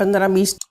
15-20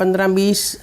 15-20